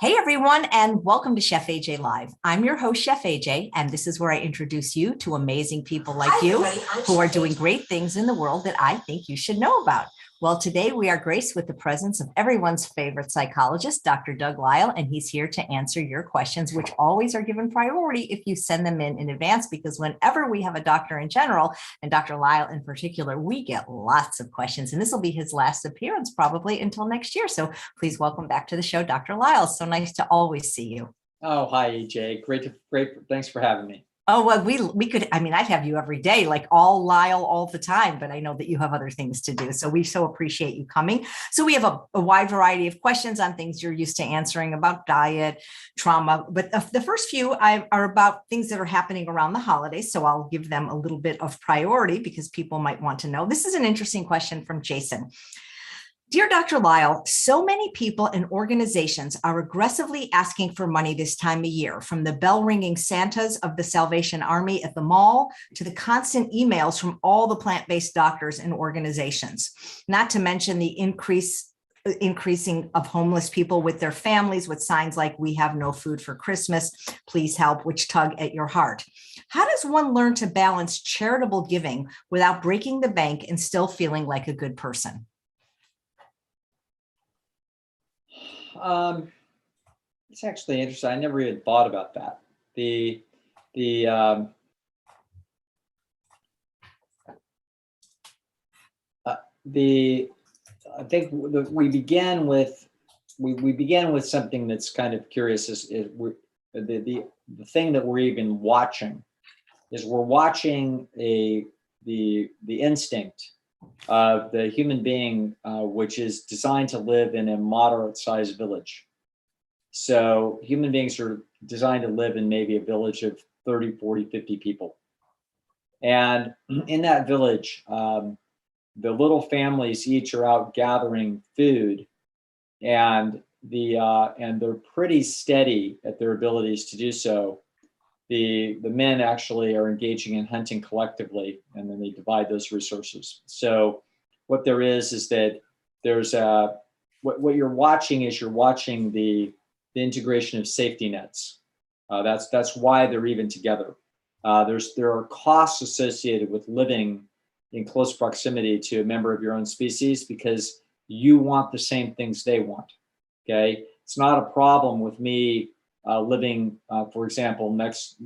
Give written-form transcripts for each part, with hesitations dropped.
Hey everyone, and welcome to Chef AJ Live. I'm your host, Chef AJ, and this is where I introduce you to amazing people like you who are doing great things in the world that I think you should know about. Well, today we are graced with the presence of everyone's favorite psychologist, Dr. Doug Lisle, and he's here to answer your questions, which always are given priority if you send them in advance, because whenever we have a doctor in general, and Dr. Lisle in particular, we get lots of questions, and this will be his last appearance probably until next year. So please welcome back to the show, Dr. Lisle. So nice to always see you. Oh, hi, AJ. Great. Thanks for having me. Oh, well, we could, I mean, I'd have you every day, like all Lisle all the time, but I know that you have other things to do. So we so appreciate you coming. So we have a wide variety of questions on things you're used to answering about diet, trauma, but the first few are about things that are happening around the holidays. So I'll give them a little bit of priority because people might want to know. This is an interesting question from Jason. Dear Dr. Lisle, so many people and organizations are aggressively asking for money this time of year, from the bell-ringing Santas of the Salvation Army at the mall to the constant emails from all the plant-based doctors and organizations, not to mention the increasing of homeless people with their families with signs like "We have no food for Christmas, please help," which tug at your heart. How does one learn to balance charitable giving without breaking the bank and still feeling like a good person? It's actually interesting. I never even thought about that. I think we begin with something that's kind of curious. Is the thing that we're even watching is we're watching the instinct of the human being, which is designed to live in a moderate-sized village. So human beings are designed to live in maybe a village of 30, 40, 50 people. And in that village, the little families each are out gathering food, and they're pretty steady at their abilities to do so. The men actually are engaging in hunting collectively, and then they divide those resources. So what there is that there's what you're watching is the integration of safety nets. That's why they're even together. There are costs associated with living in close proximity to a member of your own species because you want the same things they want. Okay, it's not a problem with me living, for example, next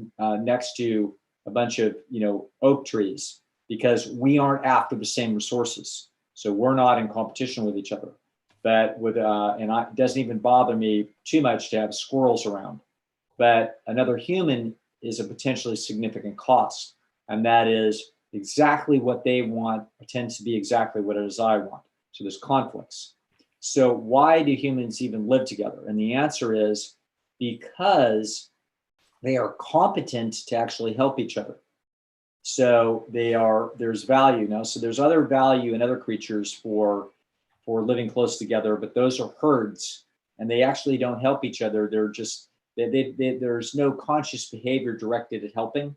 to a bunch of oak trees, because we aren't after the same resources, so we're not in competition with each other. But it doesn't even bother me too much to have squirrels around. But another human is a potentially significant cost, and that is exactly what they want tends to be exactly what it is I want. So there's conflicts. So why do humans even live together? And the answer is because they are competent to actually help each other. So there's value now. So there's other value in other creatures for living close together, but those are herds, and they actually don't help each other. They're just there's no conscious behavior directed at helping.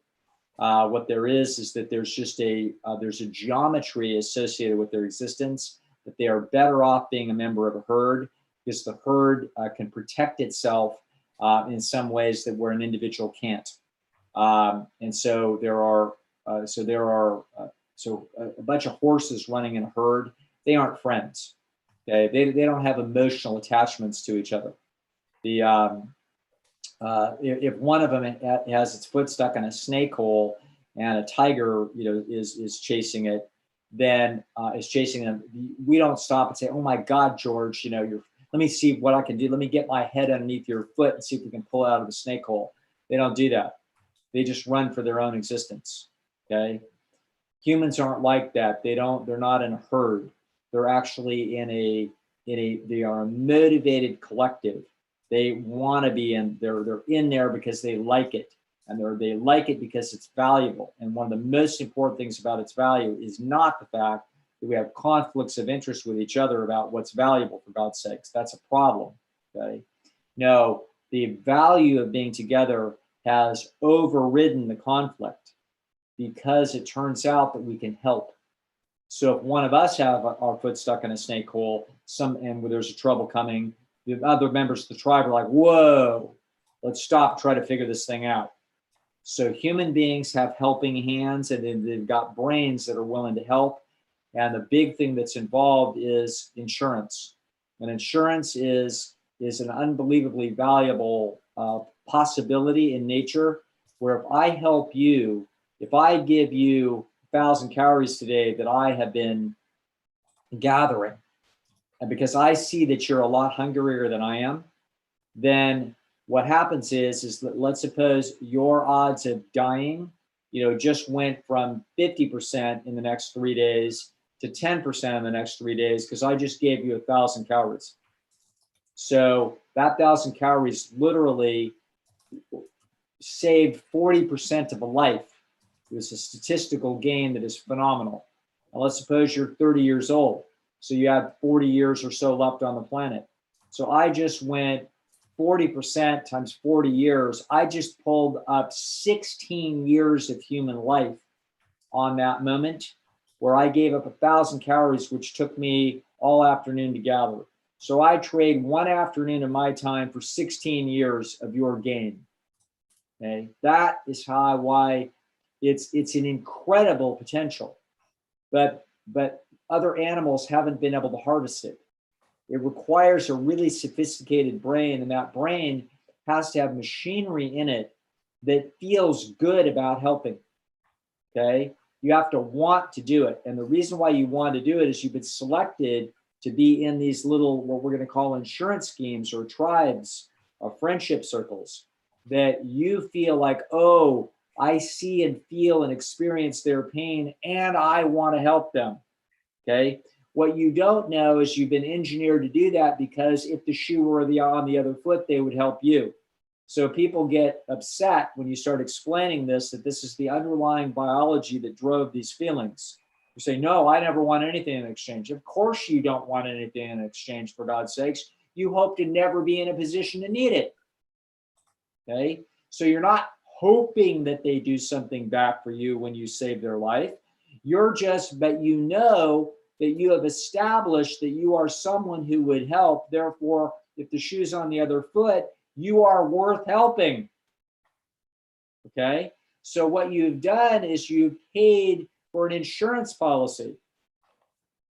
What there is that there's just there's a geometry associated with their existence, that they are better off being a member of a herd, because the herd can protect itself in some ways that where an individual can't. And so there are a bunch of horses running in a herd. They aren't friends. Okay, they don't have emotional attachments to each other. If one of them has its foot stuck in a snake hole and a tiger is chasing it, then is chasing them, we don't stop and say, "Oh my God, George, let me see what I can do. Let me get my head underneath your foot and see if we can pull out of the snake hole." They don't do that. They just run for their own existence. Okay. Humans aren't like that. They're not in a herd. They're actually they are a motivated collective. They want to be they're in there because they like it. And they like it because it's valuable. And one of the most important things about its value is not the fact that we have conflicts of interest with each other about what's valuable, for God's sakes. That's a problem. Okay. No, the value of being together has overridden the conflict, because it turns out that we can help. So if one of us have our foot stuck in a snake hole, and there's a trouble coming, the other members of the tribe are like, whoa, let's stop, try to figure this thing out. So human beings have helping hands, and they've got brains that are willing to help. And the big thing that's involved is insurance. And insurance is an unbelievably valuable possibility in nature, where if I help you, if I give you 1,000 calories today that I have been gathering, and because I see that you're a lot hungrier than I am, then what happens is that, let's suppose your odds of dying, just went from 50% in the next 3 days to 10% in the next 3 days, because I just gave you 1,000 calories. So that 1,000 calories literally saved 40% of a life. It was a statistical gain that is phenomenal. Now let's suppose you're 30 years old. So you have 40 years or so left on the planet. So I just went 40% times 40 years. I just pulled up 16 years of human life on that moment, where I gave up 1,000 calories, which took me all afternoon to gather. So I trade 1 afternoon of my time for 16 years of your gain. Okay, that is why it's an incredible potential, but other animals haven't been able to harvest it. It requires a really sophisticated brain, and that brain has to have machinery in it that feels good about helping. Okay, you have to want to do it, and the reason why you want to do it is you've been selected to be in these little, what we're going to call insurance schemes or tribes or friendship circles, that you feel like, oh, I see and feel and experience their pain, and I want to help them. Okay. What you don't know is you've been engineered to do that, because if the shoe were on the other foot, they would help you. So people get upset when you start explaining this, that this is the underlying biology that drove these feelings. You say, no, I never want anything in exchange. Of course you don't want anything in exchange, for God's sakes. You hope to never be in a position to need it. Okay. So you're not hoping that they do something back for you when you save their life. But you know that you have established that you are someone who would help. Therefore, if the shoe's on the other foot, you are worth helping. Okay. So what you've done is you've paid for an insurance policy.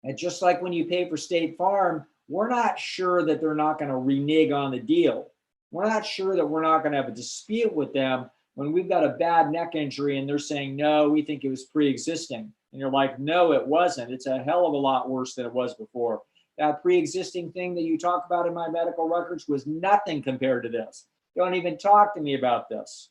And just like when you pay for State Farm, we're not sure that they're not going to renege on the deal. We're not sure that we're not going to have a dispute with them when we've got a bad neck injury and they're saying, no, we think it was pre-existing. And you're like, no, it wasn't. It's a hell of a lot worse than it was before. That pre-existing thing that you talk about in my medical records was nothing compared to this. Don't even talk to me about this.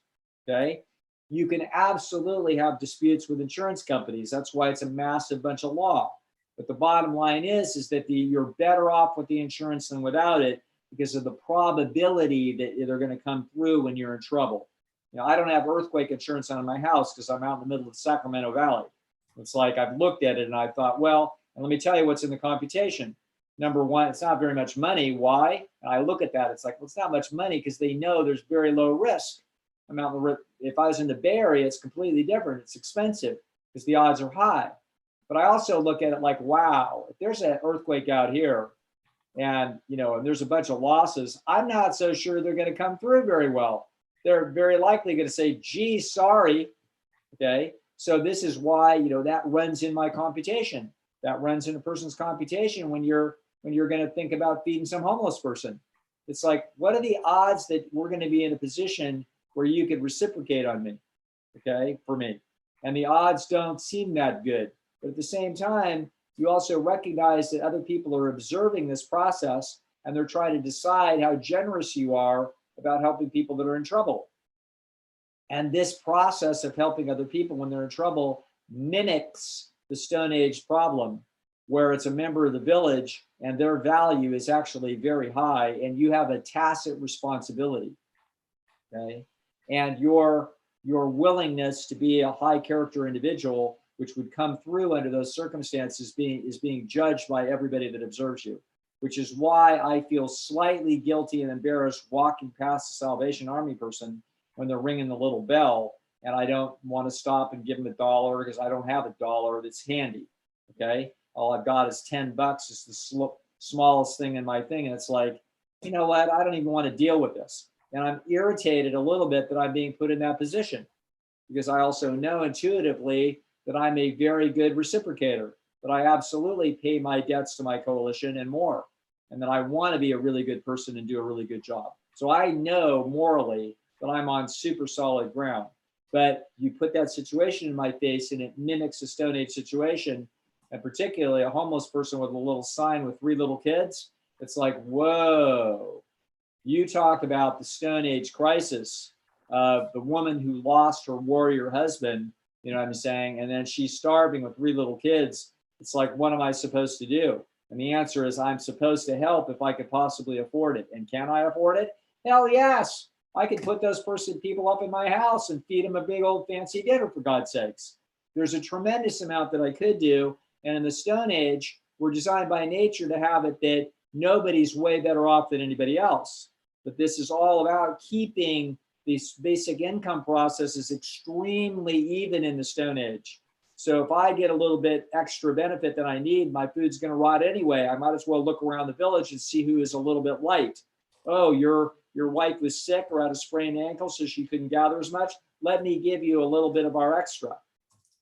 Okay. You can absolutely have disputes with insurance companies. That's why it's a massive bunch of law. But the bottom line is that you're better off with the insurance than without it, because of the probability that they're going to come through when you're in trouble. I don't have earthquake insurance on my house because I'm out in the middle of the Sacramento Valley. It's like I've looked at it and I thought, well, and let me tell you what's in the computation. Number one, it's not very much money. Why? And I look at that, it's like, well, it's not much money because they know there's very low risk. If I was in the Bay Area, it's completely different. It's expensive because the odds are high. But I also look at it like, wow, if there's an earthquake out here and there's a bunch of losses, I'm not so sure they're going to come through very well. They're very likely going to say, gee, sorry. Okay. So this is why, that runs in my computation. That runs in a person's computation when you're going to think about feeding some homeless person. It's like, what are the odds that we're going to be in a position where you could reciprocate on me? Okay. For me. And the odds don't seem that good. But at the same time, you also recognize that other people are observing this process and they're trying to decide how generous you are about helping people that are in trouble. And this process of helping other people when they're in trouble mimics the Stone Age problem, where it's a member of the village and their value is actually very high and you have a tacit responsibility. Okay. And your willingness to be a high character individual, which would come through under those circumstances, is being judged by everybody that observes you, which is why I feel slightly guilty and embarrassed walking past the Salvation Army person when they're ringing the little bell, and I don't want to stop and give them $1 because I don't have $1 that's handy. Okay. All I've got is $10. It's the smallest thing in my thing. And it's like, you know what, I don't even want to deal with this. And I'm irritated a little bit that I'm being put in that position, because I also know intuitively that I'm a very good reciprocator, that I absolutely pay my debts to my coalition and more, and that I want to be a really good person and do a really good job. So I know morally that I'm on super solid ground. But you put that situation in my face and it mimics a Stone Age situation, and particularly a homeless person with a little sign with 3 little kids. It's like, whoa, you talk about the Stone Age crisis of the woman who lost her warrior husband, you know what I'm saying? And then she's starving with 3 little kids. It's like, what am I supposed to do? And the answer is, I'm supposed to help if I could possibly afford it. And can I afford it? Hell yes. I could put those people up in my house and feed them a big old fancy dinner, for God's sakes. There's a tremendous amount that I could do. And in the Stone Age, we're designed by nature to have it that nobody's way better off than anybody else. But this is all about keeping these basic income processes extremely even in the Stone Age. So if I get a little bit extra benefit that I need, my food's going to rot anyway. I might as well look around the village and see who is a little bit light. Oh, your wife was sick or had a sprained ankle, so she couldn't gather as much. Let me give you a little bit of our extra.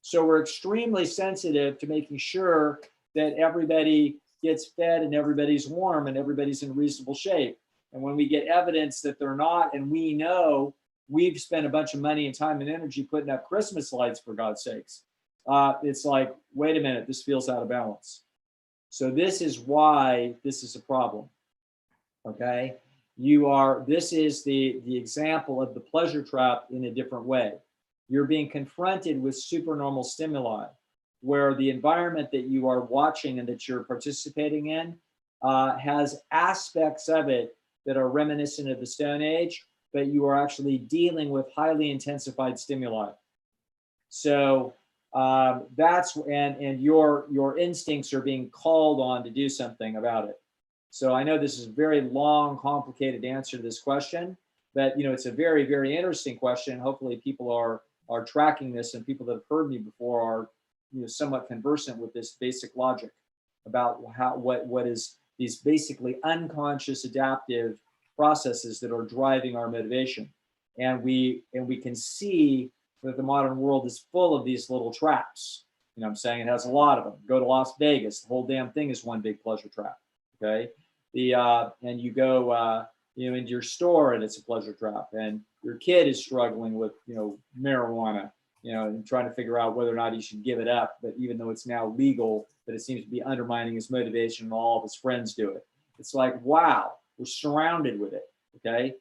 So we're extremely sensitive to making sure that everybody gets fed and everybody's warm and everybody's in reasonable shape. And when we get evidence that they're not, and we know we've spent a bunch of money and time and energy putting up Christmas lights, for God's sakes, it's like, wait a minute, this feels out of balance. So this is why this is a problem, okay? This is the example of the pleasure trap in a different way. You're being confronted with supernormal stimuli, where the environment that you are watching and that you're participating in has aspects of it that are reminiscent of the Stone Age, but you are actually dealing with highly intensified stimuli. So and your instincts are being called on to do something about it. So I know this is a very long, complicated answer to this question, but it's a very, very interesting question. Hopefully people are tracking this, and people that have heard me before are somewhat conversant with this basic logic about what is these basically unconscious adaptive processes that are driving our motivation. And we can see that the modern world is full of these little traps. I'm saying it has a lot of them. Go to Las Vegas, the whole damn thing is one big pleasure trap. Okay. And you go into your store and it's a pleasure trap, and your kid is struggling with marijuana, and trying to figure out whether or not he should give it up, but even though it's now legal, but it seems to be undermining his motivation, and all of his friends do it. It's like, wow, we're surrounded with it. Okay.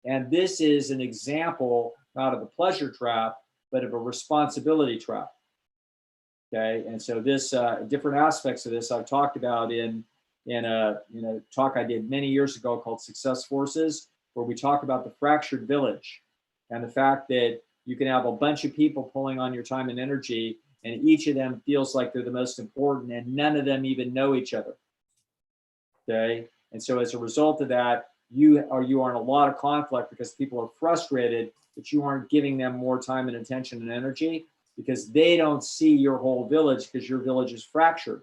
And this is an example not of a pleasure trap, but of a responsibility trap. Okay. And so this different aspects of this I've talked about in a talk I did many years ago called Success Forces, where we talk about the fractured village and the fact that you can have a bunch of people pulling on your time and energy, and each of them feels like they're the most important, and none of them even know each other. Okay. And so as a result of that, you are in a lot of conflict because people are frustrated that you aren't giving them more time and attention and energy, because they don't see your whole village, because your village is fractured.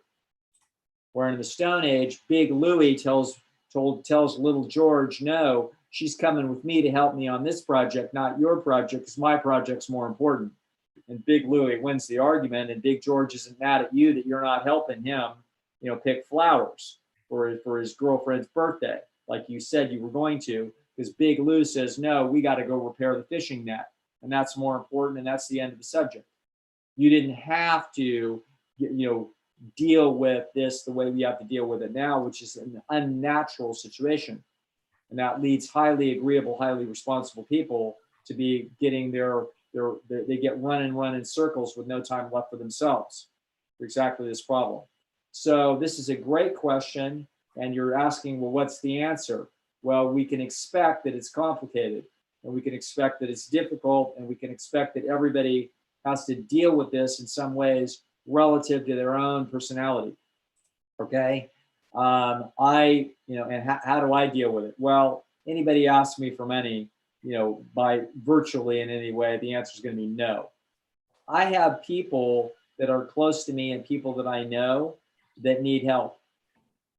Where in the Stone Age, Big Louie tells little George, no, she's coming with me to help me on this project, not your project, because my project's more important. And Big Louie wins the argument, and Big George isn't mad at you that you're not helping him, pick flowers for his girlfriend's birthday, like you said you were going to, because Big Lou says, no, we got to go repair the fishing net. And that's more important, and that's the end of the subject. You didn't have to, deal with this the way we have to deal with it now, which is an unnatural situation. And that leads highly agreeable, highly responsible people to be getting they get run in circles with no time left for themselves for exactly this problem. So this is a great question. And you're asking, well, what's the answer? Well, we can expect that it's complicated, and we can expect that it's difficult, and we can expect that everybody has to deal with this in some ways relative to their own personality. Okay. And how do I deal with it? Well, anybody asks me for money, by virtually in any way, the answer is going to be no. I have people that are close to me and people that I know that need help.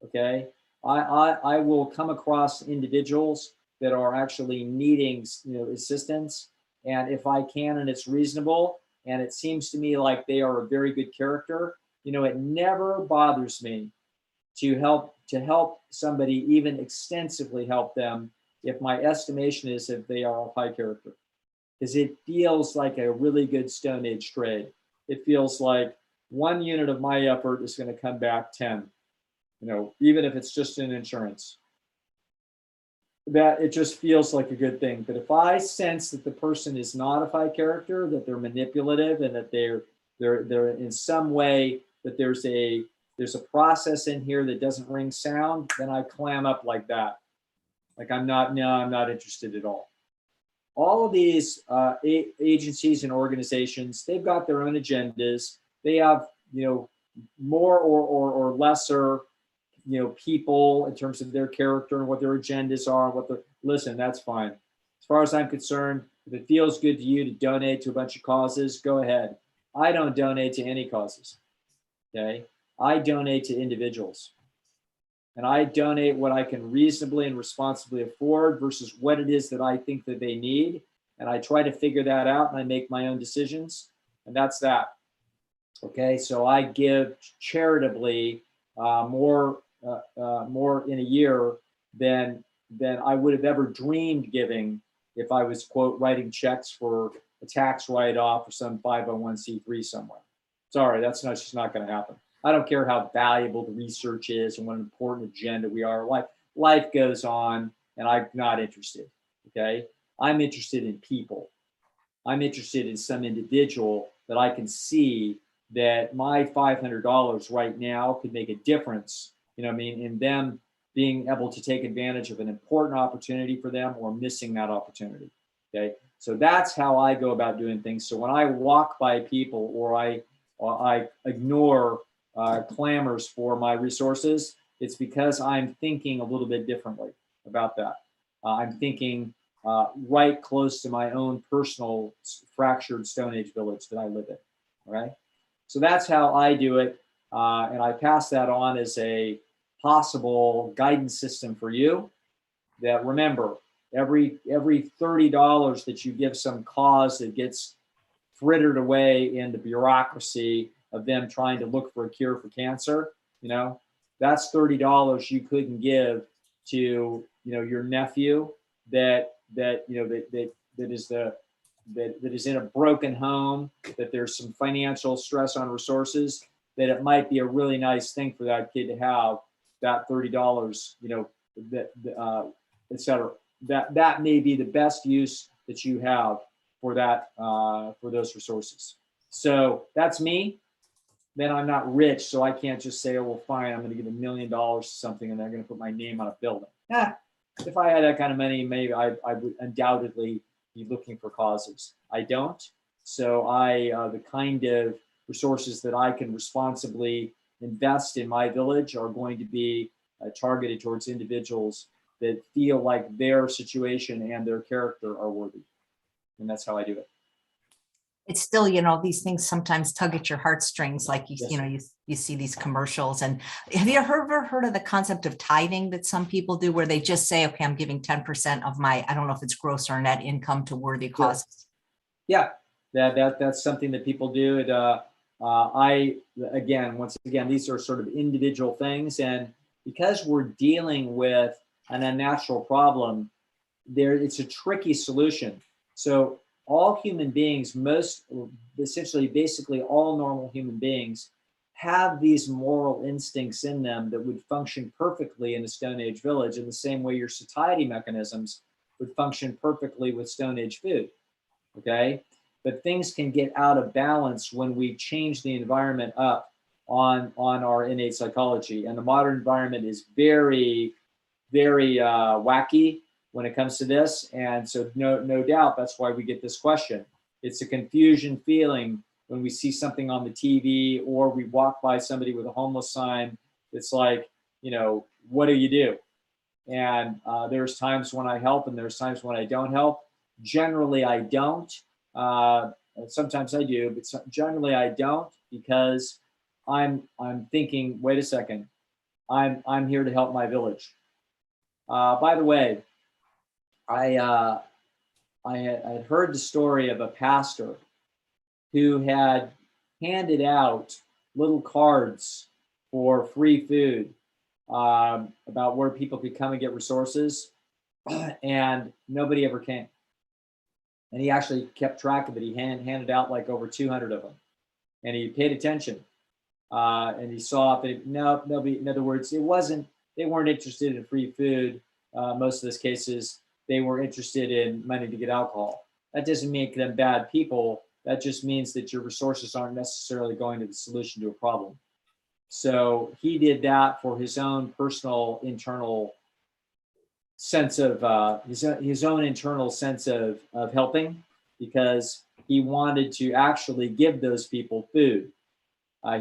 Okay. I will come across individuals that are actually needing, assistance. And if I can, and it's reasonable, and it seems to me like they are a very good character, it never bothers me to help somebody, even extensively help them, if my estimation is that they are of high character, because it feels like a really good Stone Age trade. It feels like 1 unit of my effort is going to come back 10, even if it's just in insurance. That it just feels like a good thing. But if I sense that the person is not of high character, that they're manipulative, and that they're in some way, that there's a process in here that doesn't ring sound, then I clam up like that. Like I'm not interested at all. All of these agencies and organizations, they've got their own agendas. They have, more or lesser, people in terms of their character and what their agendas are. Listen, that's fine. As far as I'm concerned, if it feels good to you to donate to a bunch of causes, go ahead. I don't donate to any causes. Okay, I donate to individuals. And I donate what I can reasonably and responsibly afford versus what it is that I think that they need. And I try to figure that out, and I make my own decisions. And that's that. Okay, so I give charitably more in a year than I would have ever dreamed giving if I was, quote, writing checks for a tax write-off or some 501c3 somewhere. Sorry, that's just not going to happen. I don't care how valuable the research is and what an important agenda we are. Life goes on, and I'm not interested. Okay, I'm interested in people. I'm interested in some individual that I can see that my $500 right now could make a difference. In them being able to take advantage of an important opportunity for them or missing that opportunity. Okay, so that's how I go about doing things. So when I walk by people or I ignore clamors for my resources, it's because I'm thinking a little bit differently about that. I'm thinking right close to my own personal fractured Stone Age village that I live in. All right. So that's how I do it. And I pass that on as a possible guidance system for you. That, remember, every $30 that you give some cause that gets frittered away in the bureaucracy of them trying to look for a cure for cancer, that's $30 you couldn't give to, your nephew that is in a broken home, that there's some financial stress on resources, that it might be a really nice thing for that kid to have that $30, et cetera. That may be the best use that you have for that, for those resources. So that's me. Then I'm not rich, so I can't just say, oh, well, fine, I'm going to give $1 million to something and they're going to put my name on a building. If I had that kind of money, maybe I would undoubtedly be looking for causes. I don't. So the kind of resources that I can responsibly invest in my village are going to be targeted towards individuals that feel like their situation and their character are worthy. And that's how I do it. It's still, these things sometimes tug at your heartstrings, like yes. You see these commercials. And have you ever heard of the concept of tithing that some people do, where they just say, okay, I'm giving 10% of my, I don't know if it's gross or net income, to worthy causes? Yeah, that's something that people do. Once again, these are sort of individual things. And because we're dealing with an unnatural problem, it's a tricky solution. So all human beings, basically all normal human beings, have these moral instincts in them that would function perfectly in a Stone Age village, in the same way your satiety mechanisms would function perfectly with Stone Age food. Okay, but things can get out of balance when we change the environment up on our innate psychology, and the modern environment is very, very wacky when it comes to this. And so no doubt that's why we get this question. It's a confusion feeling when we see something on the TV or we walk by somebody with a homeless sign. It's like, what do you do? And there's times when I help and there's times when I don't help. Generally, I don't. Sometimes I do, but generally I don't, because I'm thinking, wait a second, I'm here to help my village. By the way, I had heard the story of a pastor who had handed out little cards for free food about where people could come and get resources, and nobody ever came. And he actually kept track of it. He handed out like over 200 of them, and he paid attention, and he saw that nobody. In other words, they weren't interested in free food. Most of those cases, they were interested in money to get alcohol. That doesn't make them bad people. That just means that your resources aren't necessarily going to the solution to a problem. So he did that for his own personal internal sense of his own internal sense of helping, because he wanted to actually give those people food.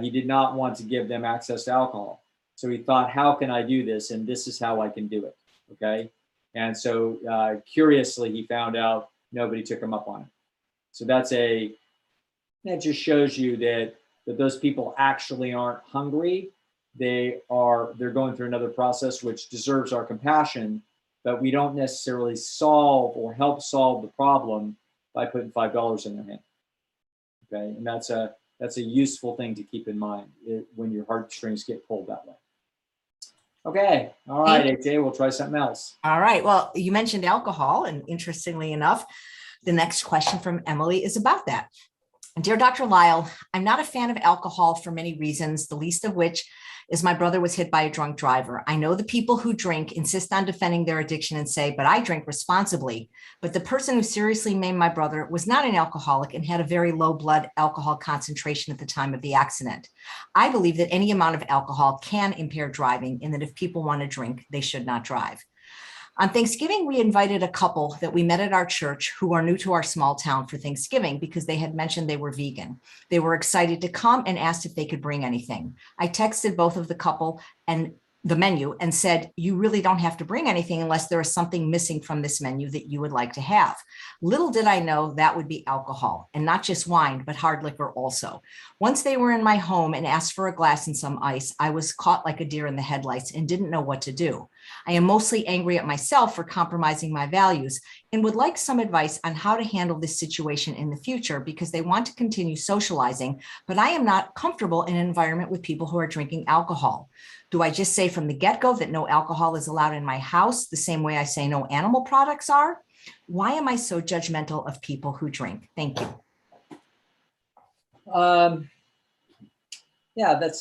He did not want to give them access to alcohol. So he thought, how can I do this? And this is how I can do it. Okay. And so curiously, he found out nobody took him up on it. So that just shows you that those people actually aren't hungry. They're going through another process which deserves our compassion, but we don't necessarily solve or help solve the problem by putting $5 in their hand. Okay, and that's a useful thing to keep in mind when your heartstrings get pulled that way. Okay, all right, AJ, we'll try something else. All right, well, you mentioned alcohol, and interestingly enough, the next question from Emily is about that. Dear Dr. Lisle, I'm not a fan of alcohol for many reasons, the least of which is my brother was hit by a drunk driver. I know the people who drink insist on defending their addiction and say, but I drink responsibly. But the person who seriously maimed my brother was not an alcoholic and had a very low blood alcohol concentration at the time of the accident. I believe that any amount of alcohol can impair driving, and that if people want to drink, they should not drive. On Thanksgiving, we invited a couple that we met at our church who are new to our small town for Thanksgiving because they had mentioned they were vegan. They were excited to come and asked if they could bring anything. I texted both of the couple and the menu and said, you really don't have to bring anything unless there is something missing from this menu that you would like to have. Little did I know that would be alcohol, and not just wine, but hard liquor also. Once they were in my home and asked for a glass and some ice, I was caught like a deer in the headlights and didn't know what to do. I am mostly angry at myself for compromising my values and would like some advice on how to handle this situation in the future, because they want to continue socializing, but I am not comfortable in an environment with people who are drinking alcohol. Do I just say from the get-go that no alcohol is allowed in my house, the same way I say no animal products are? Why am I so judgmental of people who drink? Thank you. Yeah, that's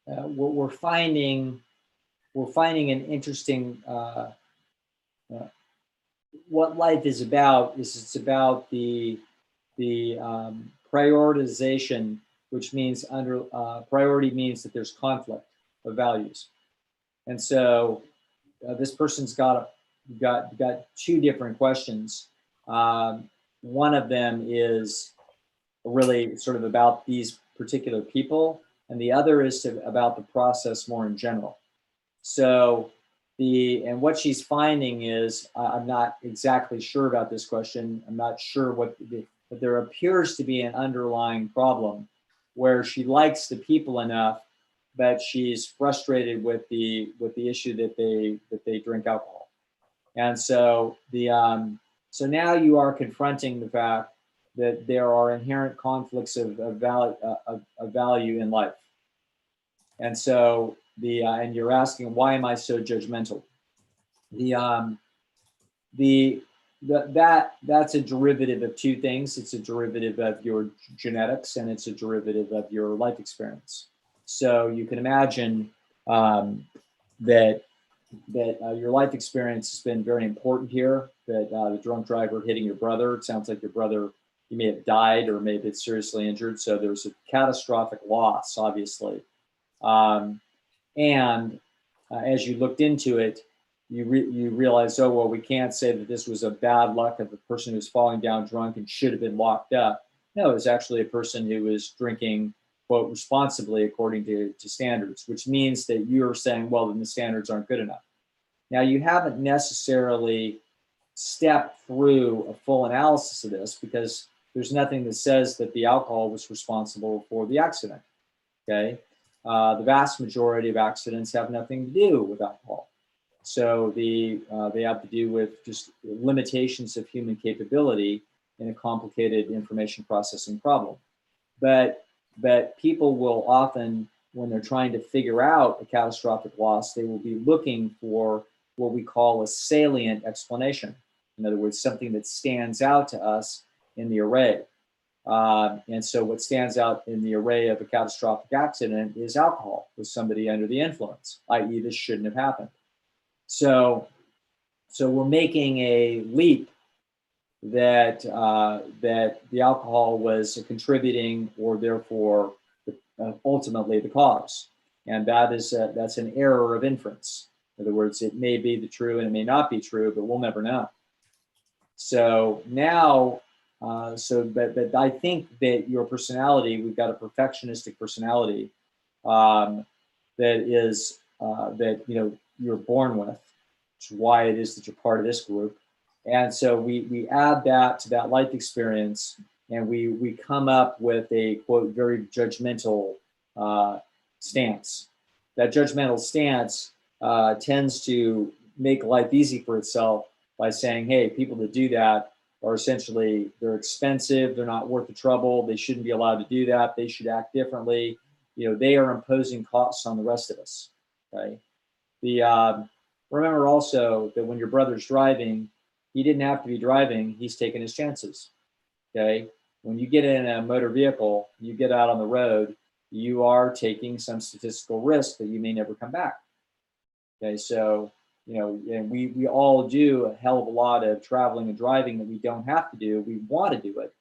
we're finding an interesting what life is about. It's about the prioritization, which means priority means that there's conflict of values, and so this person's got two different questions. One of them is really sort of about these particular people, and the other is about the process more in general. So and what she's finding is, I'm not exactly sure about this question. I'm not sure but there appears to be an underlying problem where she likes the people enough, but she's frustrated with the issue that they drink alcohol. And so so now you are confronting the fact that there are inherent conflicts of value in life. And so and you're asking, why am I so judgmental? That's a derivative of two things. It's a derivative of your genetics, and it's a derivative of your life experience. So you can imagine that your life experience has been very important here. That the drunk driver hitting your brother, it sounds like your brother, he may have died or may have been seriously injured. So there's a catastrophic loss, obviously. And as you looked into it, you realize, oh, well, we can't say that this was a bad luck of a person who's falling down drunk and should have been locked up. No, it was actually a person who was drinking, quote, responsibly according to standards, which means that you're saying, well, then the standards aren't good enough. Now, you haven't necessarily stepped through a full analysis of this, because there's nothing that says that the alcohol was responsible for the accident, okay? the vast majority of accidents have nothing to do with alcohol. So they have to do with just limitations of human capability in a complicated information processing problem. But people will often, when they're trying to figure out a catastrophic loss, they will be looking for what we call a salient explanation. In other words, something that stands out to us in the array. And so what stands out in the array of a catastrophic accident is alcohol with somebody under the influence, i.e. this shouldn't have happened. So we're making a leap that the alcohol was a contributing or therefore ultimately the cause. And that's an error of inference. In other words, it may be the true and it may not be true, but we'll never know. So now, but I think that your personality, we've got a perfectionistic personality that is that you're born with, which is why it is that you're part of this group. And so we add that to that life experience, and we come up with a quote very judgmental stance. That judgmental stance tends to make life easy for itself by saying, hey, people that do that are essentially, they're expensive, they're not worth the trouble, they shouldn't be allowed to do that, they should act differently. They are imposing costs on the rest of us. Okay. Remember also that when your brother's driving, he didn't have to be driving, he's taking his chances. Okay. When you get in a motor vehicle, you get out on the road, you are taking some statistical risk that you may never come back. Okay. So, and we all do a hell of a lot of traveling and driving that we don't have to do. We want to do it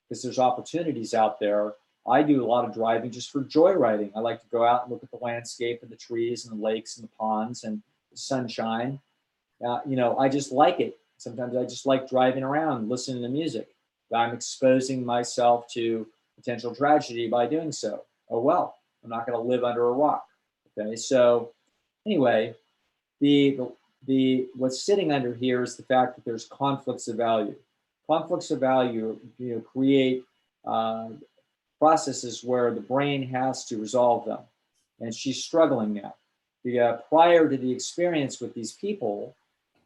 because there's opportunities out there. I do a lot of driving just for joyriding. I like to go out and look at the landscape and the trees and the lakes and the ponds and the sunshine. I just like it. Sometimes I just like driving around, listening to music. I'm exposing myself to potential tragedy by doing so. Oh, well, I'm not going to live under a rock. Okay. So anyway, what's sitting under here is the fact that there's conflicts of value. Conflicts of value, create processes where the brain has to resolve them, and she's struggling now. Prior to the experience with these people,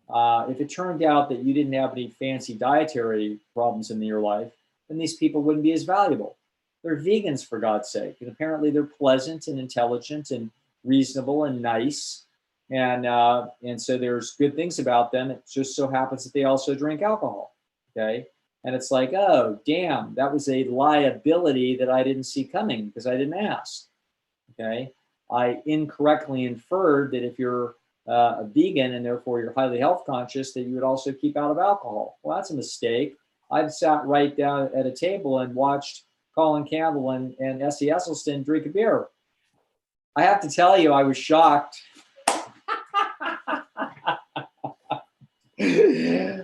if it turned out that you didn't have any fancy dietary problems in your life, then these people wouldn't be as valuable. They're vegans, for God's sake, and apparently they're pleasant and intelligent and reasonable and nice. And so there's good things about them. It just so happens that they also drink alcohol. Okay. And it's like, oh, damn, that was a liability that I didn't see coming because I didn't ask. Okay. I incorrectly inferred that if you're a vegan and therefore you're highly health conscious, that you would also keep out of alcohol. Well, that's a mistake. I've sat right down at a table and watched Colin Campbell and Essie Esselstyn drink a beer. I have to tell you, I was shocked.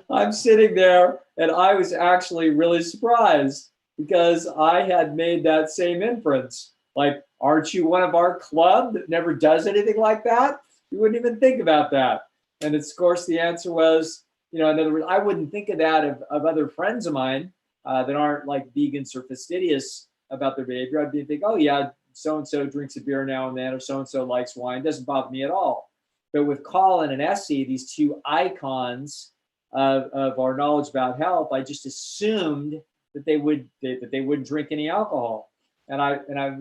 I'm sitting there and I was actually really surprised because I had made that same inference. Like, aren't you one of our club that never does anything like that? You wouldn't even think about that. And of course, the answer was, in other words, I wouldn't think of that of other friends of mine that aren't like vegans or fastidious about their behavior. I'd think, oh yeah, so-and-so drinks a beer now and then, or so-and-so likes wine. Doesn't bother me at all. But with Colin and Essie, these two icons of our knowledge about health, I just assumed that they wouldn't drink any alcohol. And I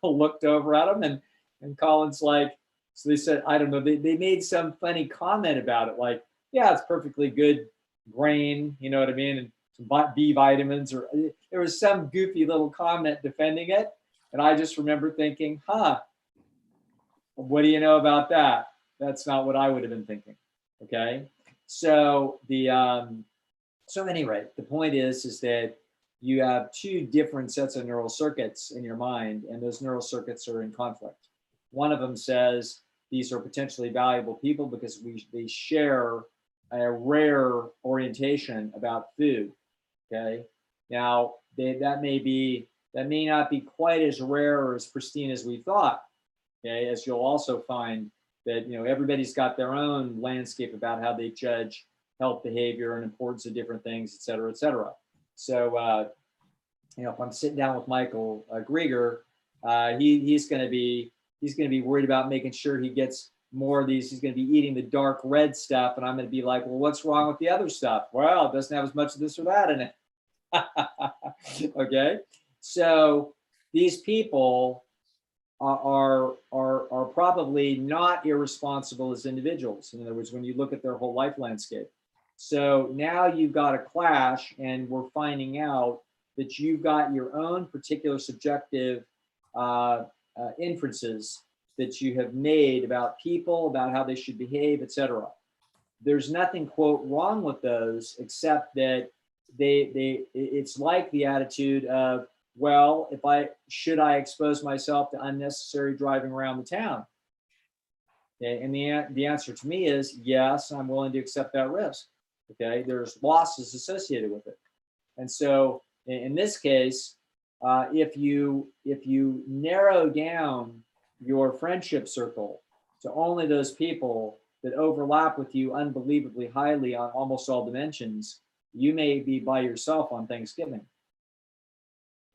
looked over at them and Colin's like, so they said, I don't know, they made some funny comment about it, like, yeah, it's perfectly good grain, you know what I mean, and some B vitamins, or there was some goofy little comment defending it. And I just remember thinking, what do you know about that? That's not what I would have been thinking. Okay. So so anyway, the point is that you have two different sets of neural circuits in your mind, and those neural circuits are in conflict. One of them says these are potentially valuable people because they share a rare orientation about food. Okay. Now that may not be quite as rare or as pristine as we thought. Okay, as you'll also find that everybody's got their own landscape about how they judge health behavior and importance of different things, et cetera, et cetera. So if I'm sitting down with Michael Grieger, he's going to be he's going to be worried about making sure he gets more of these. He's going to be eating the dark red stuff. And I'm going to be like, well, what's wrong with the other stuff? Well, it doesn't have as much of this or that in it. Okay. So these people are probably not irresponsible as individuals. In other words, when you look at their whole life landscape. So now you've got a clash, and we're finding out that you've got your own particular subjective inferences that you have made about people, about how they should behave, etc. There's nothing, quote, wrong with those, except that it's like the attitude of, well, should I expose myself to unnecessary driving around the town? Okay, and the answer to me is yes, I'm willing to accept that risk. Okay, there's losses associated with it. And so in this case, if you narrow down your friendship circle to only those people that overlap with you unbelievably highly on almost all dimensions, you may be by yourself on Thanksgiving.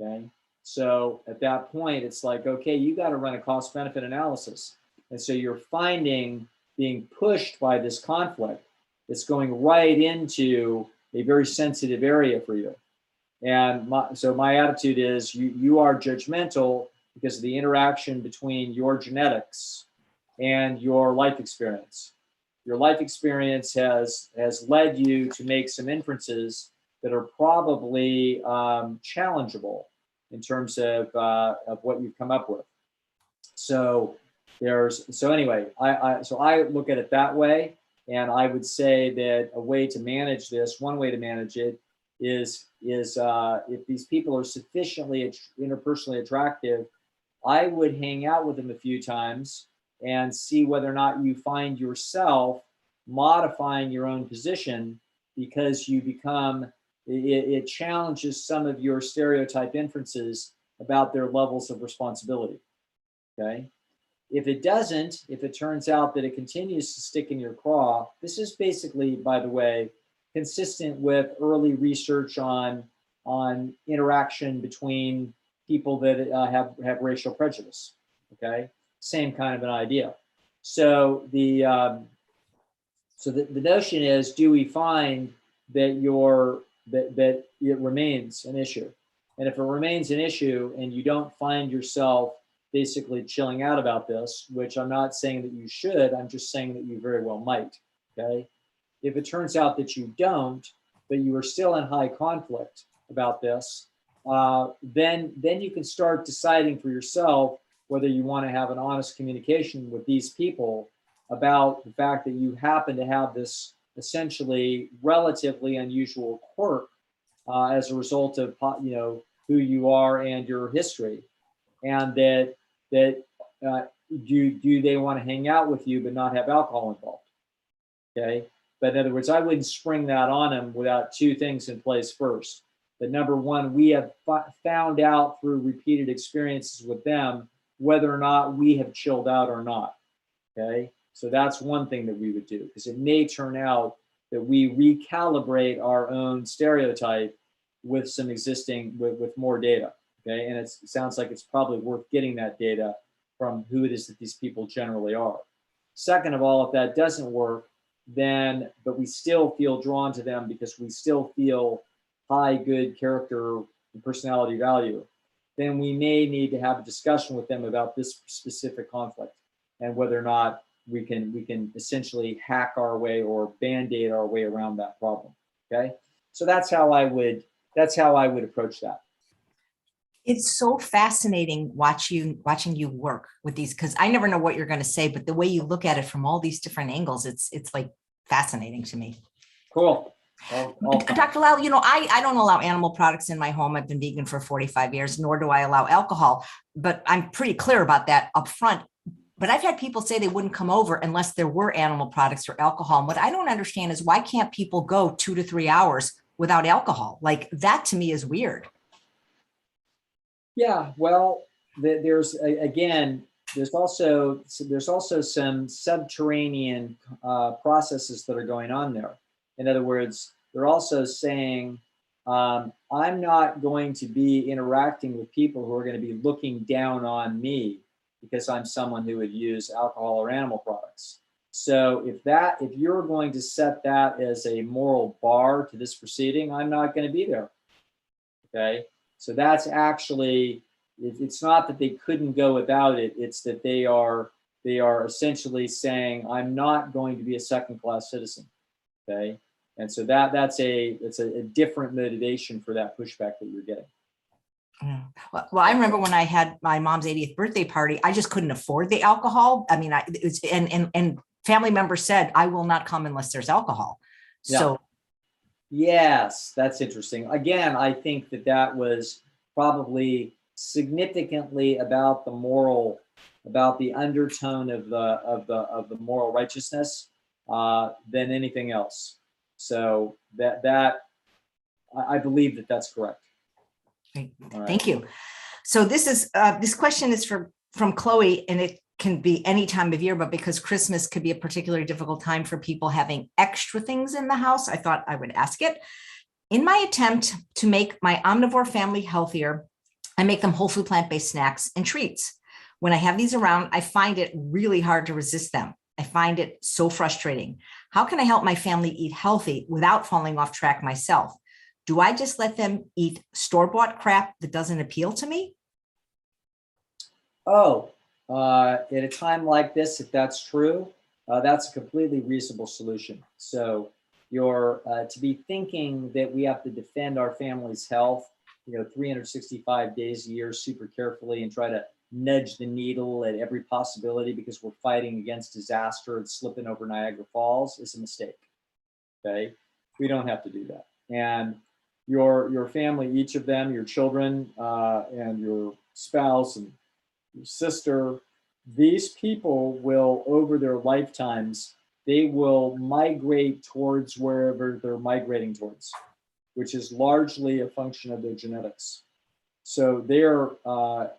Okay, so at that point, it's like, okay, you got to run a cost benefit analysis. And so you're being pushed by this conflict. It's going right into a very sensitive area for you. And so my attitude is you are judgmental because of the interaction between your genetics and your life experience. Your life experience has led you to make some inferences that are probably challengeable in terms of what you've come up with. So anyway, I look at it that way. And I would say that a way to manage this, one way to manage it is if these people are sufficiently interpersonally attractive, I would hang out with them a few times and see whether or not you find yourself modifying your own position, because you become, it challenges some of your stereotype inferences about their levels of responsibility. Okay. If it doesn't, if it turns out that it continues to stick in your craw, this is basically, by the way, consistent with early research on interaction between people that have racial prejudice. Okay, same kind of an idea. So the notion is, do we find that that it remains an issue? And if it remains an issue and you don't find yourself basically chilling out about this, which I'm not saying that you should, I'm just saying that you very well might, okay? If it turns out that you don't, but you are still in high conflict about this, then you can start deciding for yourself whether you want to have an honest communication with these people about the fact that you happen to have this essentially relatively unusual quirk as a result of who you are and your history, and that do they want to hang out with you but not have alcohol involved? Okay, but in other words, I wouldn't spring that on them without two things in place first. That number one, we have found out through repeated experiences with them whether or not we have chilled out or not. Okay, so that's one thing that we would do, because it may turn out that we recalibrate our own stereotype with some existing, with more data. Okay, and it sounds like it's probably worth getting that data from who it is that these people generally are. Second of all, if that doesn't work, then, but we still feel drawn to them because we still feel high good character and personality value, then we may need to have a discussion with them about this specific conflict and whether or not we can essentially hack our way or band-aid our way around that problem. Okay, so that's how I would approach that. It's so fascinating watching you work with these, because I never know what you're going to say, but the way you look at it from all these different angles, it's like fascinating to me. Cool. Dr. Lisle, I don't allow animal products in my home. I've been vegan for 45 years, nor do I allow alcohol, but I'm pretty clear about that up front. But I've had people say they wouldn't come over unless there were animal products or alcohol. And what I don't understand is, why can't people go 2 to 3 hours without alcohol? Like, that to me is weird. Yeah, well, there's also some subterranean processes that are going on there. In other words, they're also saying, I'm not going to be interacting with people who are going to be looking down on me because I'm someone who would use alcohol or animal products. So if you're going to set that as a moral bar to this proceeding, I'm not going to be there. Okay. So that's actually, it's not that they couldn't go without it. It's that they are essentially saying, I'm not going to be a second-class citizen. Okay. And so that's a different motivation for that pushback that you're getting. Well, I remember when I had my mom's 80th birthday party, I just couldn't afford the alcohol. I mean, and family members said, I will not come unless there's alcohol. Yeah. So yes, that's interesting. Again, I think that was probably significantly about the moral, about the undertone of the moral righteousness than anything else. So I believe that's correct. Great. Right. Thank you. So this question is from Chloe, and it can be any time of year, but because Christmas could be a particularly difficult time for people having extra things in the house, I thought I would ask it. In my attempt to make my omnivore family healthier, I make them whole food plant-based snacks and treats. When I have these around, I find it really hard to resist them. I find it so frustrating. How can I help my family eat healthy without falling off track myself? Do I just let them eat store-bought crap that doesn't appeal to me? Oh, at a time like this, if that's true, that's a completely reasonable solution. So you're to be thinking that we have to defend our family's health, 365 days a year super carefully and try to nudge the needle at every possibility because we're fighting against disaster and slipping over Niagara Falls is a mistake. Okay, we don't have to do that. And your family, each of them, your children and your spouse and your sister, these people will, over their lifetimes, they will migrate towards wherever they're migrating towards, which is largely a function of their genetics. So the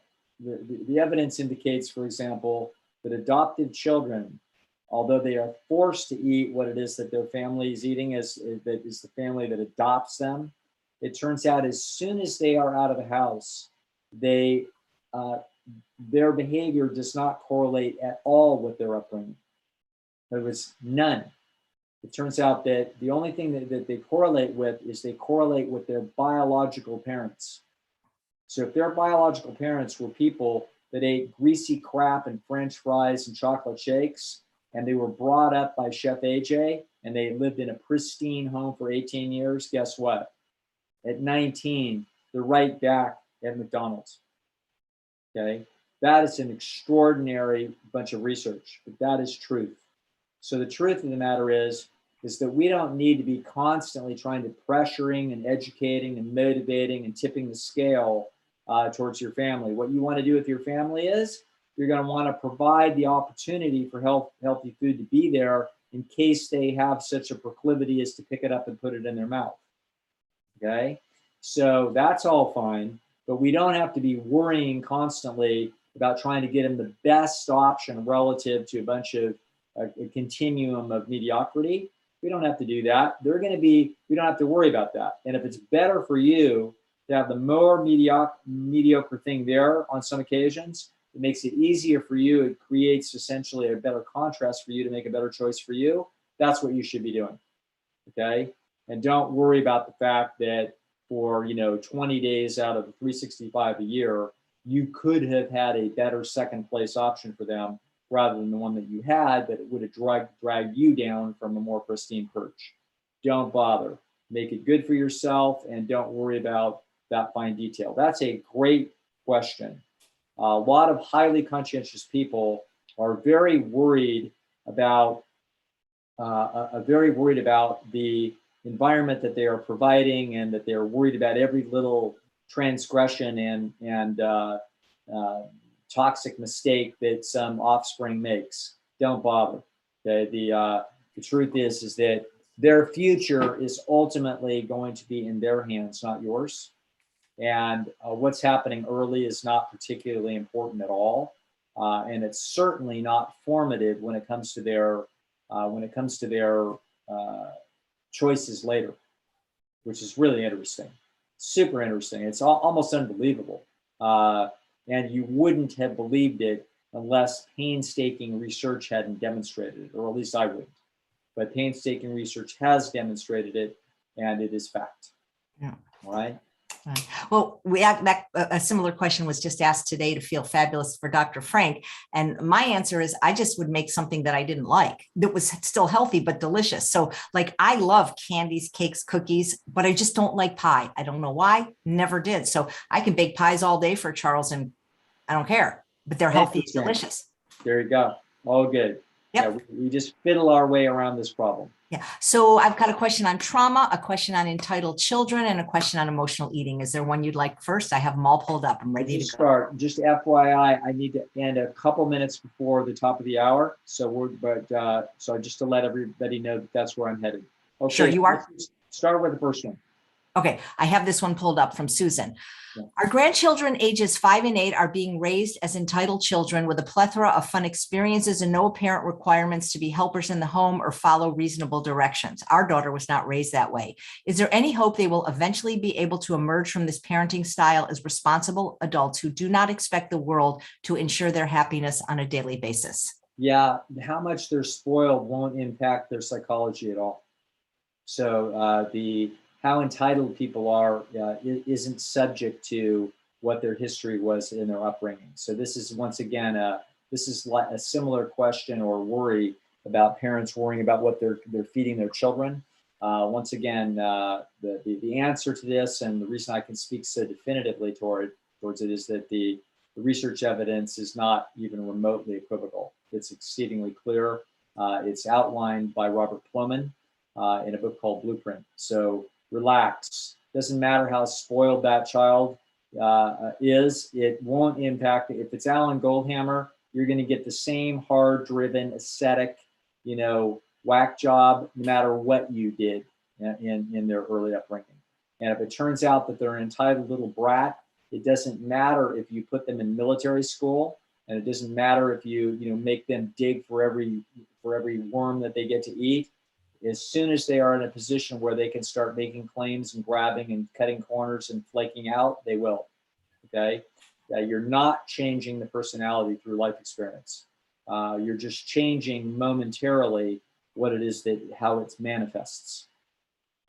evidence indicates, for example, that adopted children, although they are forced to eat what it is that their family is eating, that is the family that adopts them, it turns out as soon as they are out of the house, their behavior does not correlate at all with their upbringing. There was none. It turns out that the only thing that they correlate with is they correlate with their biological parents. So if their biological parents were people that ate greasy crap and French fries and chocolate shakes, and they were brought up by Chef AJ, and they lived in a pristine home for 18 years, guess what? At 19, they're right back at McDonald's. Okay, that is an extraordinary bunch of research, but that is truth. So the truth of the matter is that we don't need to be constantly trying to pressuring and educating and motivating and tipping the scale towards your family. What you want to do with your family is you're going to want to provide the opportunity for healthy food to be there in case they have such a proclivity as to pick it up and put it in their mouth. Okay, so that's all fine, but we don't have to be worrying constantly about trying to get them the best option relative to a bunch of a continuum of mediocrity. We don't have to do that. We don't have to worry about that. And if it's better for you to have the more mediocre thing there on some occasions, it makes it easier for you. It creates essentially a better contrast for you to make a better choice for you. That's what you should be doing. Okay. And don't worry about the fact that for 20 days out of 365 a year, you could have had a better second place option for them rather than the one that you had, but it would have dragged you down from a more pristine perch. Don't bother. Make it good for yourself and don't worry about that fine detail. That's a great question. A lot of highly conscientious people are very worried about the environment that they are providing, and that they're worried about every little transgression and toxic mistake that some offspring makes. Don't bother. The truth is that their future is ultimately going to be in their hands, not yours. And what's happening early is not particularly important at all, and it's certainly not formative when it comes to their choices later, which is really interesting, super interesting. It's almost unbelievable, and you wouldn't have believed it unless painstaking research hadn't demonstrated it, or at least I wouldn't. But painstaking research has demonstrated it, and it is fact. Yeah. All right. Right. Well, a similar question was just asked today to feel fabulous for Dr. Frank. And my answer is I just would make something that I didn't like that was still healthy, but delicious. So like I love candies, cakes, cookies, but I just don't like pie. I don't know why, never did. So I can bake pies all day for Charles and I don't care, but they're healthy, delicious. There you go. All good. Yep. Yeah, we just fiddle our way around this problem. Yeah. So I've got a question on trauma, a question on entitled children, and a question on emotional eating. Is there one you'd like first? I have them all pulled up. I'm ready to start. Just FYI, I need to end a couple minutes before the top of the hour. So so just to let everybody know that that's where I'm headed. Okay. Sure, you are. Start with the first one. Okay, I have this one pulled up from Susan. Yeah. Our grandchildren ages 5 and 8 are being raised as entitled children with a plethora of fun experiences and no apparent requirements to be helpers in the home or follow reasonable directions. Our daughter was not raised that way. Is there any hope they will eventually be able to emerge from this parenting style as responsible adults who do not expect the world to ensure their happiness on a daily basis? Yeah, how much they're spoiled won't impact their psychology at all. So how entitled people are isn't subject to what their history was in their upbringing. So this is once again this is like a similar question or worry about parents worrying about what they're feeding their children. Once again, the answer to this, and the reason I can speak so definitively towards it, is that the research evidence is not even remotely equivocal. It's exceedingly clear. It's outlined by Robert Plomin in a book called Blueprint. So relax. Doesn't matter how spoiled that child is. It won't impact it. If it's Alan Goldhammer, you're going to get the same hard-driven, ascetic, whack job, no matter what you did in their early upbringing. And if it turns out that they're an entitled little brat, it doesn't matter if you put them in military school, and it doesn't matter if you make them dig for every worm that they get to eat. As soon as they are in a position where they can start making claims and grabbing and cutting corners and flaking out, they will. Okay, you're not changing the personality through life experience. You're just changing momentarily what it is how it manifests.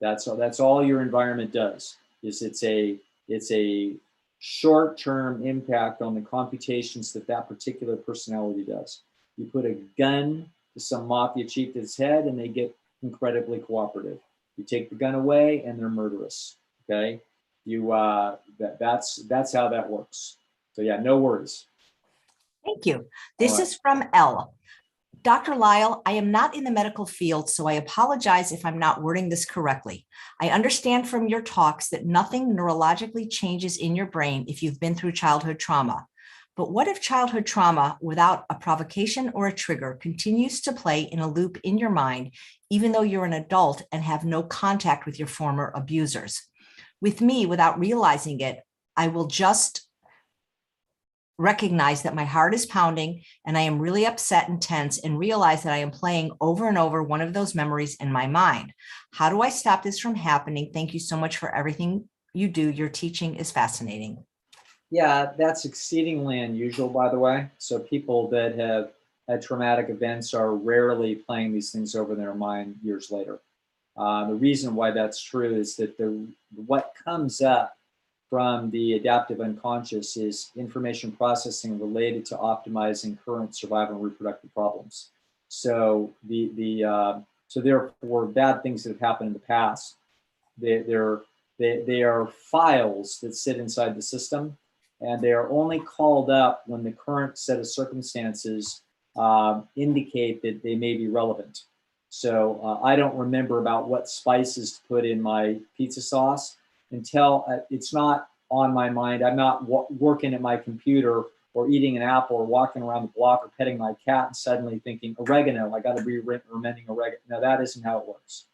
That's all your environment does. It's a short-term impact on the computations that particular personality does. You put a gun to some mafia chief's head, and they get incredibly cooperative. You take the gun away, and they're murderous. Okay, that's how that works. So yeah, no worries. Thank you. This is from L. Dr. Lisle, I am not in the medical field, so I apologize if I'm not wording this correctly. I understand from your talks that nothing neurologically changes in your brain if you've been through childhood trauma. But what if childhood trauma, without a provocation or a trigger, continues to play in a loop in your mind, even though you're an adult and have no contact with your former abusers? With me, without realizing it, I will just recognize that my heart is pounding and I am really upset and tense, and realize that I am playing over and over one of those memories in my mind. How do I stop this from happening? Thank you so much for everything you do. Your teaching is fascinating. Yeah, that's exceedingly unusual, by the way. So people that have had traumatic events are rarely playing these things over in their mind years later. The reason why that's true is that what comes up from the adaptive unconscious is information processing related to optimizing current survival and reproductive problems. So so therefore, bad things that have happened in the past, they are files that sit inside the system, and they are only called up when the current set of circumstances indicate that they may be relevant. So I don't remember about what spices to put in my pizza sauce until it's not on my mind. I'm not working at my computer or eating an apple or walking around the block or petting my cat and suddenly thinking, oregano, I got to be remembering oregano. No, that isn't how it works.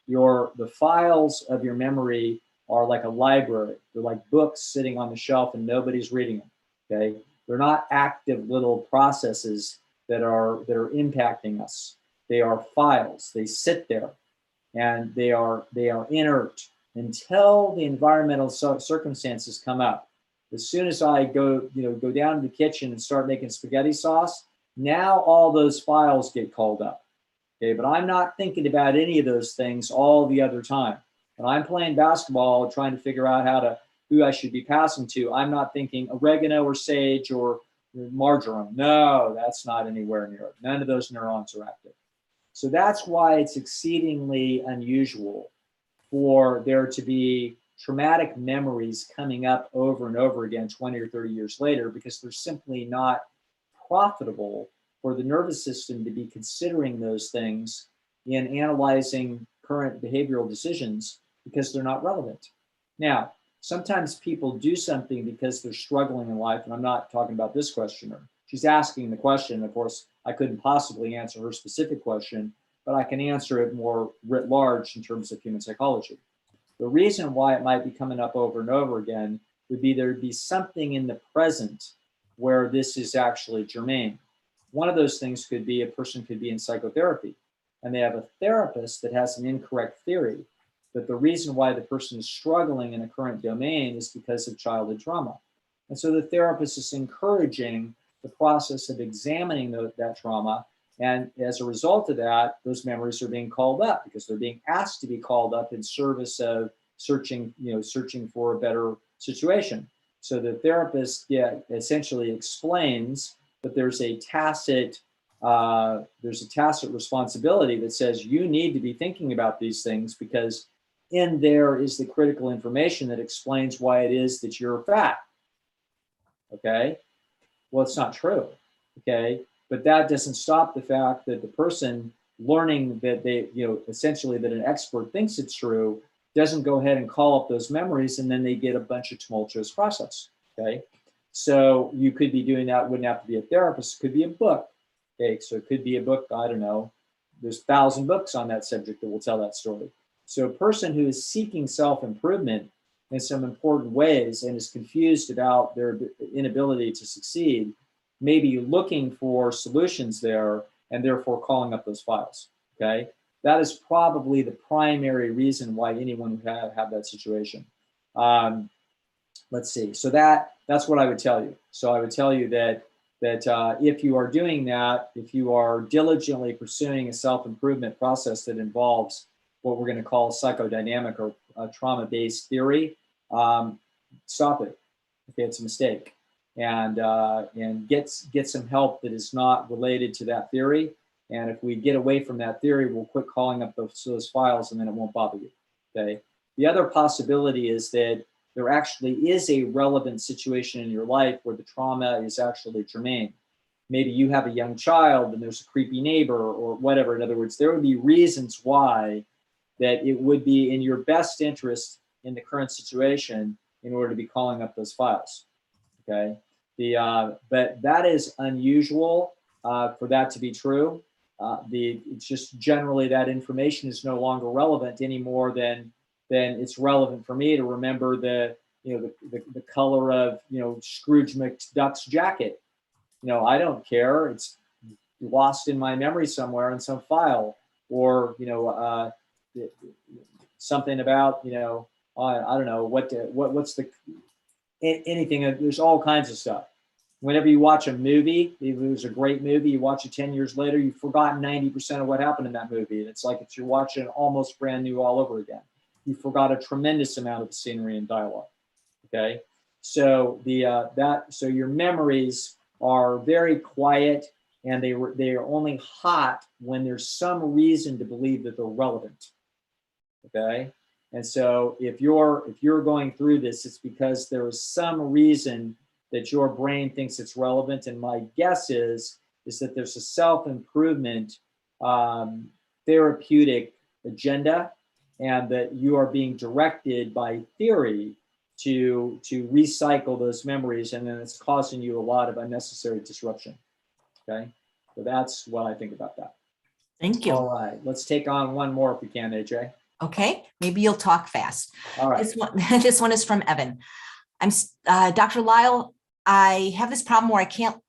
The files of your memory are like a library. They're like books sitting on the shelf and nobody's reading them. Okay, they're not active little processes that are impacting us. They are files. They sit there, and they are inert until the environmental circumstances come up. As soon as I go down to the kitchen and start making spaghetti sauce, now all those files get called up. Okay, but I'm not thinking about any of those things all the other time. When I'm playing basketball, trying to figure out who I should be passing to, I'm not thinking oregano or sage or marjoram. No, that's not anywhere near it. None of those neurons are active. So that's why it's exceedingly unusual for there to be traumatic memories coming up over and over again 20 or 30 years later, because they're simply not profitable for the nervous system to be considering those things in analyzing current behavioral decisions, because they're not relevant. Now, sometimes people do something because they're struggling in life, and I'm not talking about this questioner. She's asking the question. Of course, I couldn't possibly answer her specific question, but I can answer it more writ large in terms of human psychology. The reason why it might be coming up over and over again would be there'd be something in the present where this is actually germane. One of those things could be a person could be in psychotherapy, and they have a therapist that has an incorrect theory, that the reason why the person is struggling in a current domain is because of childhood trauma. And so the therapist is encouraging the process of examining that trauma. And as a result of that, those memories are being called up because they're being asked to be called up in service of searching for a better situation. So the therapist essentially explains that there's a tacit responsibility that says you need to be thinking about these things, because in there is the critical information that explains why it is that you're fat. Okay. Well, it's not true. Okay. But that doesn't stop the fact that the person learning that essentially that an expert thinks it's true doesn't go ahead and call up those memories, and then they get a bunch of tumultuous process. Okay. So you could be doing that. It wouldn't have to be a therapist. It could be a book. Okay. So it could be a book. I don't know. There's 1,000 books on that subject that will tell that story. So a person who is seeking self-improvement in some important ways and is confused about their inability to succeed may be looking for solutions there and therefore calling up those files. Okay. That is probably the primary reason why anyone would have that situation. Let's see. So that's what I would tell you. So I would tell you that if you are doing that, if you are diligently pursuing a self-improvement process that involves what we're going to call psychodynamic or trauma-based theory, stop it. Okay, it's a mistake, and get some help that is not related to that theory. And if we get away from that theory, we'll quit calling up those files, and then it won't bother you. Okay. The other possibility is that there actually is a relevant situation in your life where the trauma is actually germane. Maybe you have a young child and there's a creepy neighbor or whatever. In other words, there would be reasons why that it would be in your best interest in the current situation in order to be calling up those files. Okay. But that is unusual for that to be true. It's just generally that information is no longer relevant any more than it's relevant for me to remember the color of Scrooge McDuck's jacket. I don't care. It's lost in my memory somewhere in some file, or something about I don't know what's the anything. There's all kinds of stuff. Whenever you watch a movie, if it was a great movie, you watch it 10 years later, you've forgotten 90% of what happened in that movie. And it's like you're watching almost brand new all over again. You forgot a tremendous amount of the scenery and dialogue. Okay, so so your memories are very quiet, and they are only hot when there's some reason to believe that they're relevant. Okay, and so if you're going through this, it's because there is some reason that your brain thinks it's relevant. And my guess is that there's a self-improvement therapeutic agenda, and that you are being directed by theory to recycle those memories, and then it's causing you a lot of unnecessary disruption. Okay, so that's what I think about that. Thank you. All right, let's take on one more if we can, AJ. Okay, maybe you'll talk fast. All right. This one is from Evan. I'm Dr. Lisle. I have this problem where I can't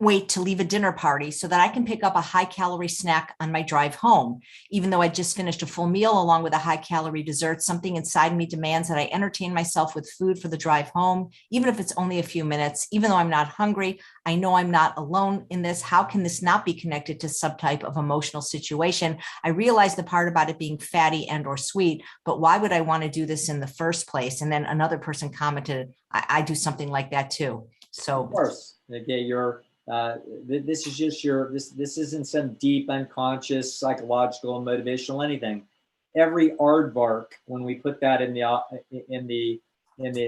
wait to leave a dinner party so that I can pick up a high calorie snack on my drive home. Even though I just finished a full meal along with a high calorie dessert, something inside me demands that I entertain myself with food for the drive home, even if it's only a few minutes. Even though I'm not hungry, I know I'm not alone in this. How can this not be connected to some type of emotional situation? I realize the part about it being fatty and or sweet, but why would I want to do this in the first place? And then another person commented, I do something like that too. So of course, okay, this is just this isn't some deep unconscious psychological motivational anything. Every aardvark, when we put that in the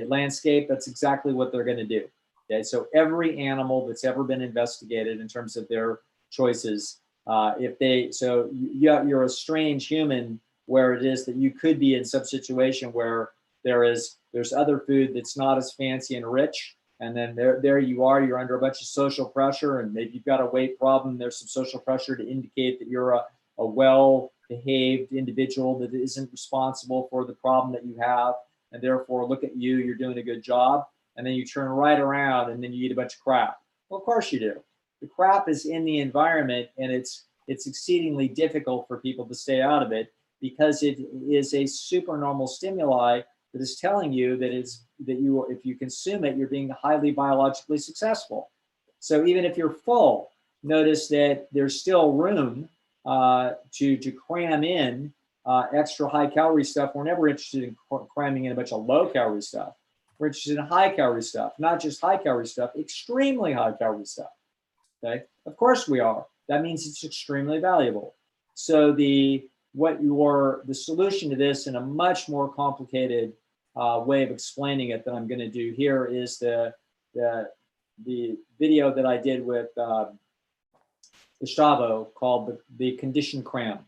landscape, that's exactly what they're going to do. Okay, so every animal that's ever been investigated in terms of their choices, you're a strange human where it is that you could be in some situation where there's other food that's not as fancy and rich. And then there you are, you're under a bunch of social pressure, and maybe you've got a weight problem. There's some social pressure to indicate that you're a well-behaved individual that isn't responsible for the problem that you have. And therefore, look at you, you're doing a good job. And then you turn right around and then you eat a bunch of crap. Well, of course you do. The crap is in the environment, and it's exceedingly difficult for people to stay out of it because it is a supernormal stimuli that is telling you that if you consume it, you're being highly biologically successful. So even if you're full, notice that there's still room to cram in extra high calorie stuff. We're never interested in cramming in a bunch of low calorie stuff. We're interested in high calorie stuff, not just high calorie stuff, extremely high calorie stuff. Okay, of course we are. That means it's extremely valuable. So the solution to this in a much more complicated way of explaining it that I'm going to do here is the video that I did with Gustavo called the conditioned cram.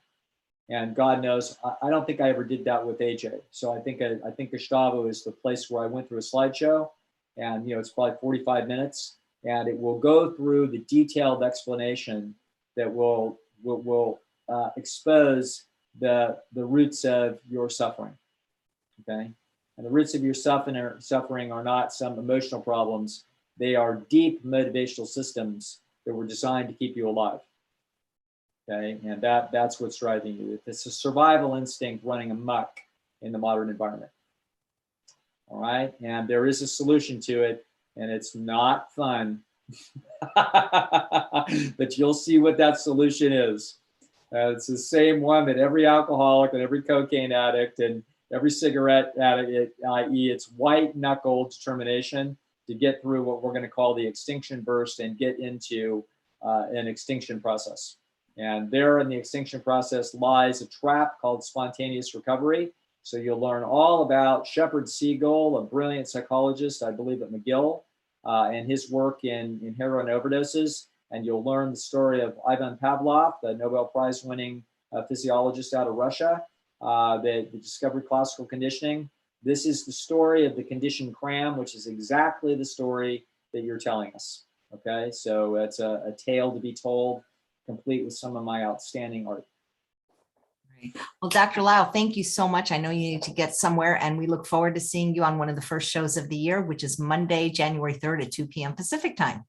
And God knows, I don't think I ever did that with AJ. So I think Gustavo is the place where I went through a slideshow, and it's probably 45 minutes, and it will go through the detailed explanation that will expose the roots of your suffering. Okay. And the roots of your suffering are not some emotional problems. They are deep motivational systems that were designed to keep you alive. Okay, and that's what's driving you. It's a survival instinct running amok in the modern environment. All right, and there is a solution to it, and it's not fun, but you'll see what that solution is. It's the same one that every alcoholic and every cocaine addict and every cigarette addict, i.e., it's white knuckle determination to get through what we're going to call the extinction burst and get into an extinction process. And there in the extinction process lies a trap called spontaneous recovery. So you'll learn all about Shepard Segal, a brilliant psychologist, I believe at McGill, and his work in heroin overdoses. And you'll learn the story of Ivan Pavlov, the Nobel Prize winning physiologist out of Russia, that discovered classical conditioning. This is the story of the conditioned cram, which is exactly the story that you're telling us. Okay, so it's a tale to be told, complete with some of my outstanding art. Well, Dr. Lisle, thank you so much. I know you need to get somewhere, and we look forward to seeing you on one of the first shows of the year, which is Monday, January 3rd at 2 p.m. Pacific time.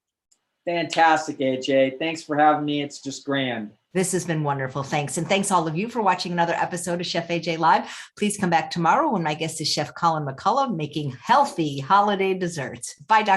Fantastic, AJ. Thanks for having me. It's just grand. This has been wonderful. Thanks. And thanks all of you for watching another episode of Chef AJ Live. Please come back tomorrow when my guest is Chef Colin McCullough making healthy holiday desserts. Bye, Dr.